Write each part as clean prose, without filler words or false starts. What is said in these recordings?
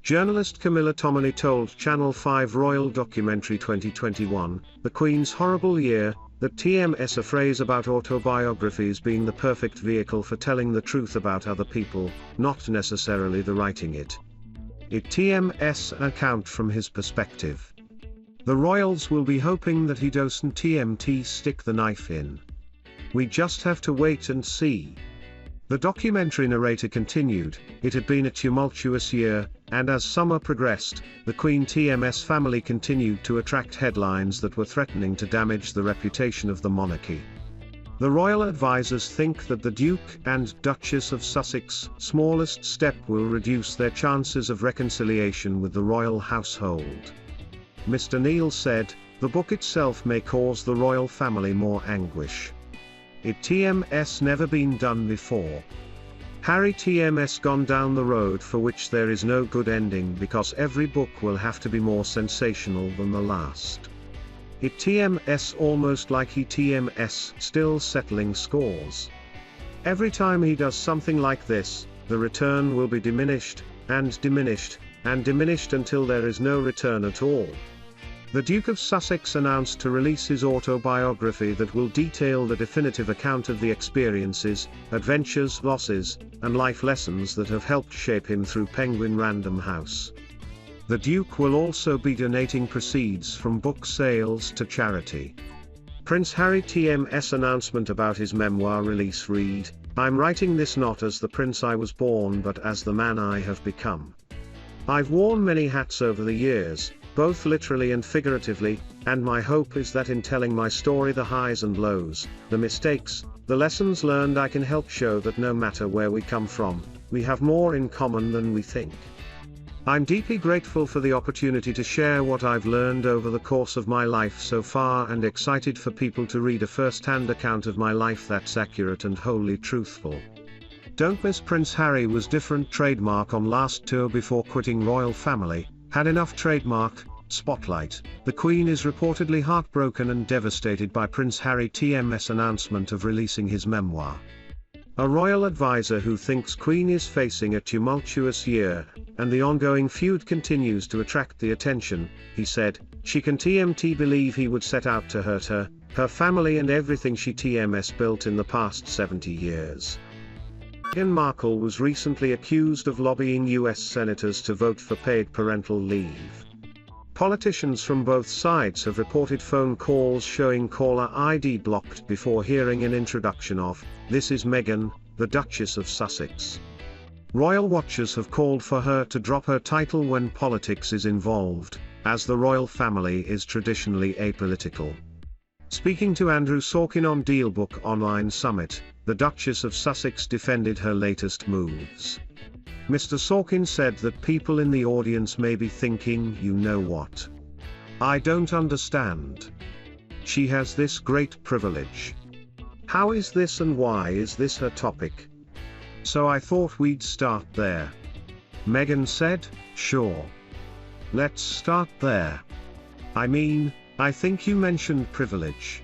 Journalist Camilla Tominey told Channel 5 Royal Documentary 2021, The Queen's Horrible Year, that TMS, a phrase about autobiographies being the perfect vehicle for telling the truth about other people, not necessarily the writing it. It TMS an account from his perspective. The royals will be hoping that he doesn't TMT stick the knife in. We just have to wait and see. The documentary narrator continued, it had been a tumultuous year, and as summer progressed, the Queen TMS family continued to attract headlines that were threatening to damage the reputation of the monarchy. The royal advisors think that the Duke and Duchess of Sussex's smallest step will reduce their chances of reconciliation with the royal household. Mr. Neil said, the book itself may cause the royal family more anguish. It TMS never been done before. Harry TMS gone down the road for which there is no good ending because every book will have to be more sensational than the last. It TMS almost like he TMS still settling scores. Every time he does something like this, the return will be diminished, and diminished, and diminished until there is no return at all. The Duke of Sussex announced to release his autobiography that will detail the definitive account of the experiences, adventures, losses, and life lessons that have helped shape him through Penguin Random House. The Duke will also be donating proceeds from book sales to charity. Prince Harry TMS announcement about his memoir release read, I'm writing this not as the prince I was born but as the man I have become. I've worn many hats over the years, both literally and figuratively, and my hope is that in telling my story, the highs and lows, the mistakes, the lessons learned, I can help show that no matter where we come from, we have more in common than we think. I'm deeply grateful for the opportunity to share what I've learned over the course of my life so far and excited for people to read a first-hand account of my life that's accurate and wholly truthful. Don't miss Prince Harry was different trademark on last tour before quitting royal family, had enough trademark, spotlight. The Queen is reportedly heartbroken and devastated by Prince Harry TMS announcement of releasing his memoir. A royal advisor who thinks Queen is facing a tumultuous year, and the ongoing feud continues to attract the attention, he said, she can TMT believe he would set out to hurt her, her family and everything she TMS built in the past 70 years. Meghan Markle was recently accused of lobbying US senators to vote for paid parental leave. Politicians from both sides have reported phone calls showing caller ID blocked before hearing an introduction of, "This is Meghan, the Duchess of Sussex." Royal watchers have called for her to drop her title when politics is involved, as the royal family is traditionally apolitical. Speaking to Andrew Sorkin on DealBook Online Summit, the Duchess of Sussex defended her latest moves. Mr. Sorkin said that people in the audience may be thinking, you know what? I don't understand. She has this great privilege. How is this and why is this her topic? So I thought we'd start there. Meghan said, sure. Let's start there. I mean, I think you mentioned privilege.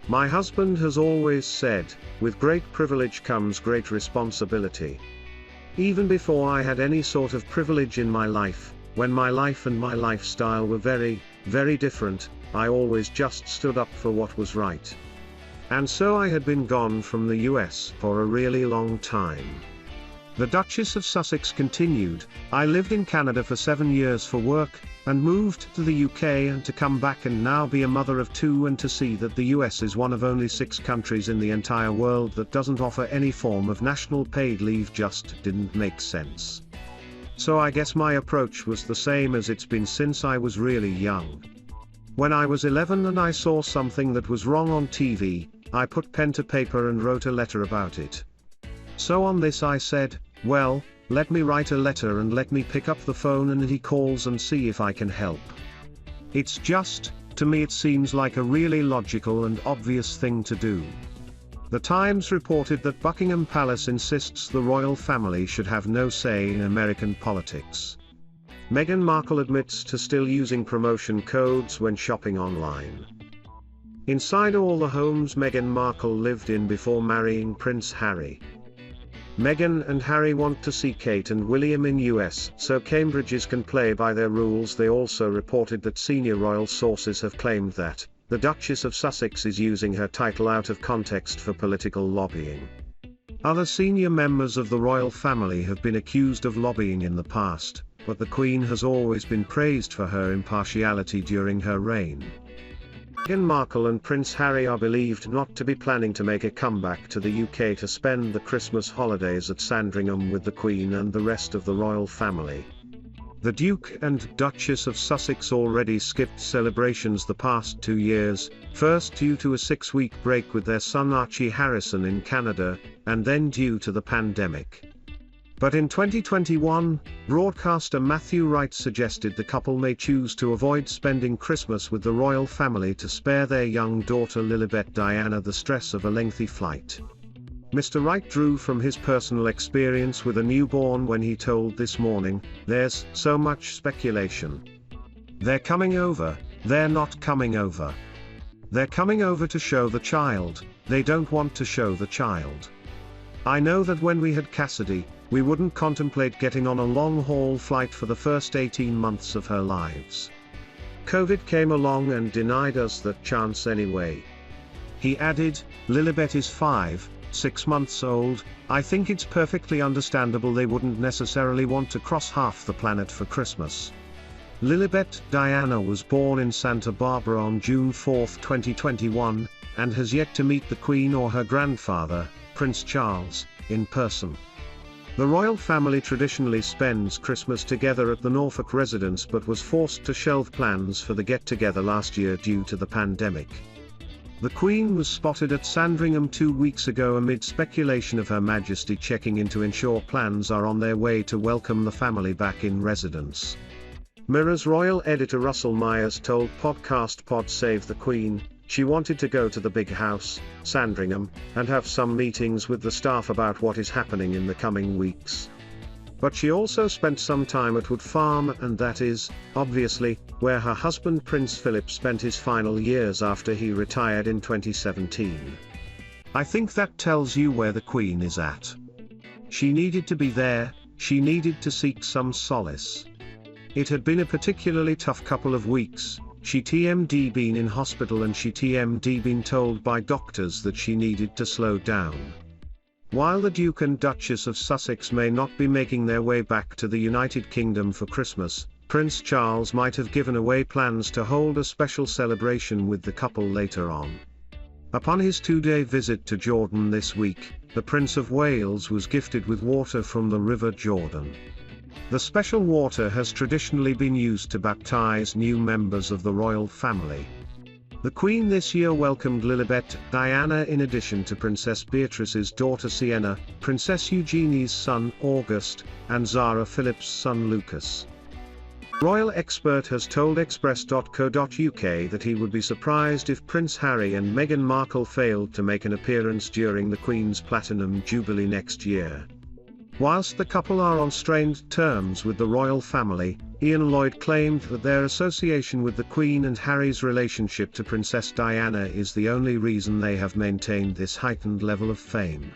My husband has always said, with great privilege comes great responsibility. Even before I had any sort of privilege in my life, when my life and my lifestyle were very, very different, I always just stood up for what was right. And so I had been gone from the US for a really long time. The Duchess of Sussex continued, I lived in Canada for 7 years for work, and moved to the UK and to come back and now be a mother of 2 and to see that the US is one of only 6 countries in the entire world that doesn't offer any form of national paid leave just didn't make sense. So I guess my approach was the same as it's been since I was really young. When I was 11 and I saw something that was wrong on TV, I put pen to paper and wrote a letter about it. So on this I said, well, let me write a letter and let me pick up the phone and he calls and see if I can help. It's just, to me it seems like a really logical and obvious thing to do. The Times reported that Buckingham Palace insists the royal family should have no say in American politics. Meghan Markle admits to still using promotion codes when shopping online. Inside all the homes Meghan Markle lived in before marrying Prince Harry. Meghan and Harry want to see Kate and William in US, so Cambridges can play by their rules. They also reported that senior royal sources have claimed that the Duchess of Sussex is using her title out of context for political lobbying. Other senior members of the royal family have been accused of lobbying in the past, but the Queen has always been praised for her impartiality during her reign. Meghan Markle and Prince Harry are believed not to be planning to make a comeback to the UK to spend the Christmas holidays at Sandringham with the Queen and the rest of the royal family. The Duke and Duchess of Sussex already skipped celebrations the past 2 years, first due to a 6-week break with their son Archie Harrison in Canada, and then due to the pandemic. But in 2021, broadcaster Matthew Wright suggested the couple may choose to avoid spending Christmas with the royal family to spare their young daughter Lilibet Diana the stress of a lengthy flight. Mr. Wright drew from his personal experience with a newborn when he told This Morning, "There's so much speculation. They're coming over, they're not coming over. They're coming over to show the child, they don't want to show the child. I know that when we had Cassidy, we wouldn't contemplate getting on a long-haul flight for the first 18 months of her lives. COVID came along and denied us that chance anyway." He added, "Lilibet is 5-6 months old, I think it's perfectly understandable they wouldn't necessarily want to cross half the planet for Christmas." Lilibet Diana was born in Santa Barbara on June 4, 2021, and has yet to meet the Queen or her grandfather, Prince Charles, in person. The royal family traditionally spends Christmas together at the Norfolk residence but was forced to shelve plans for the get-together last year due to the pandemic. The Queen was spotted at Sandringham 2 weeks ago amid speculation of Her Majesty checking in to ensure plans are on their way to welcome the family back in residence. Mirror's royal editor Russell Myers told podcast Pod Save the Queen, she wanted to go to the big house, Sandringham, and have some meetings with the staff about what is happening in the coming weeks. But she also spent some time at Wood Farm, and that is, obviously, where her husband Prince Philip spent his final years after he retired in 2017. I think that tells you where the Queen is at. She needed to be there, she needed to seek some solace. It had been a particularly tough couple of weeks. She TMD been in hospital and she TMD been told by doctors that she needed to slow down. While the Duke and Duchess of Sussex may not be making their way back to the United Kingdom for Christmas, Prince Charles might have given away plans to hold a special celebration with the couple later on. Upon his 2-day visit to Jordan this week, the Prince of Wales was gifted with water from the River Jordan. The special water has traditionally been used to baptize new members of the royal family. The Queen this year welcomed Lilibet Diana in addition to Princess Beatrice's daughter Sienna, Princess Eugenie's son August, and Zara Phillips' son Lucas. Royal expert has told Express.co.uk that he would be surprised if Prince Harry and Meghan Markle failed to make an appearance during the Queen's Platinum Jubilee next year. Whilst the couple are on strained terms with the royal family, Ian Lloyd claimed that their association with the Queen and Harry's relationship to Princess Diana is the only reason they have maintained this heightened level of fame.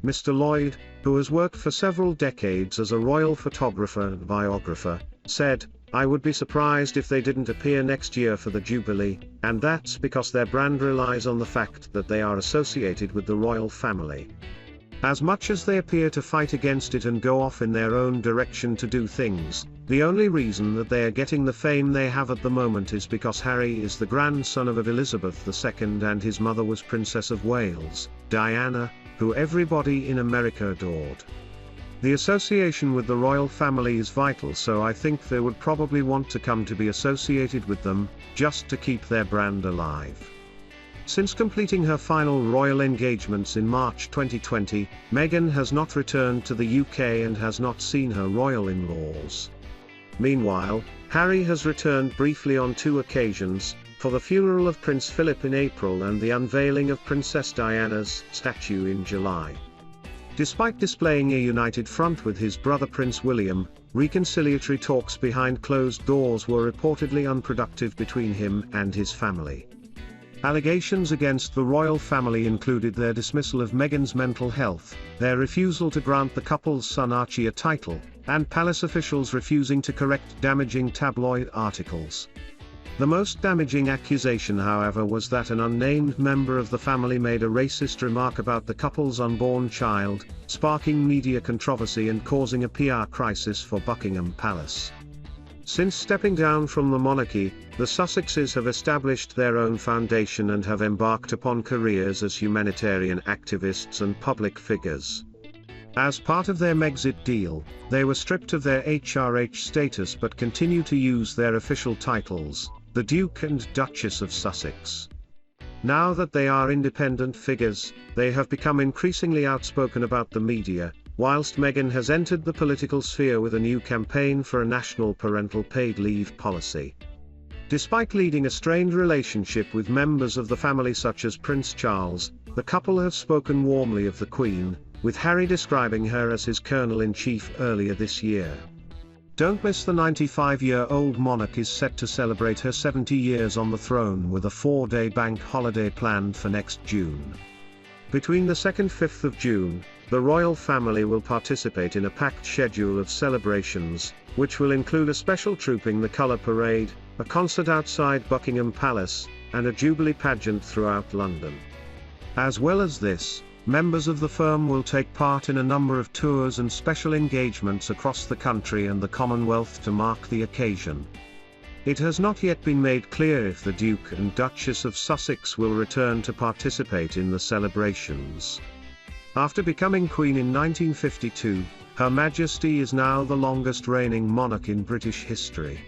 Mr. Lloyd, who has worked for several decades as a royal photographer and biographer, said, "I would be surprised if they didn't appear next year for the Jubilee, and that's because their brand relies on the fact that they are associated with the royal family. As much as they appear to fight against it and go off in their own direction to do things, the only reason that they are getting the fame they have at the moment is because Harry is the grandson of Elizabeth II and his mother was Princess of Wales, Diana, who everybody in America adored. The association with the royal family is vital, so I think they would probably want to come to be associated with them, just to keep their brand alive." Since completing her final royal engagements in March 2020, Meghan has not returned to the UK and has not seen her royal in-laws. Meanwhile, Harry has returned briefly on 2 occasions, for the funeral of Prince Philip in April and the unveiling of Princess Diana's statue in July. Despite displaying a united front with his brother Prince William, reconciliatory talks behind closed doors were reportedly unproductive between him and his family. Allegations against the royal family included their dismissal of Meghan's mental health, their refusal to grant the couple's son Archie a title, and palace officials refusing to correct damaging tabloid articles. The most damaging accusation, however, was that an unnamed member of the family made a racist remark about the couple's unborn child, sparking media controversy and causing a PR crisis for Buckingham Palace. Since stepping down from the monarchy, the Sussexes have established their own foundation and have embarked upon careers as humanitarian activists and public figures. As part of their Megxit deal, they were stripped of their HRH status but continue to use their official titles, the Duke and Duchess of Sussex. Now that they are independent figures, they have become increasingly outspoken about the media, whilst Meghan has entered the political sphere with a new campaign for a national parental paid leave policy. Despite leading a strained relationship with members of the family such as Prince Charles, the couple have spoken warmly of the Queen, with Harry describing her as his Colonel-in-Chief earlier this year. Don't miss the 95-year-old monarch is set to celebrate her 70 years on the throne with a 4-day bank holiday planned for next June. Between the 2nd and 5th of June, the royal family will participate in a packed schedule of celebrations, which will include a special Trooping the Colour parade, a concert outside Buckingham Palace, and a Jubilee pageant throughout London. As well as this, members of the firm will take part in a number of tours and special engagements across the country and the Commonwealth to mark the occasion. It has not yet been made clear if the Duke and Duchess of Sussex will return to participate in the celebrations. After becoming Queen in 1952, Her Majesty is now the longest reigning monarch in British history.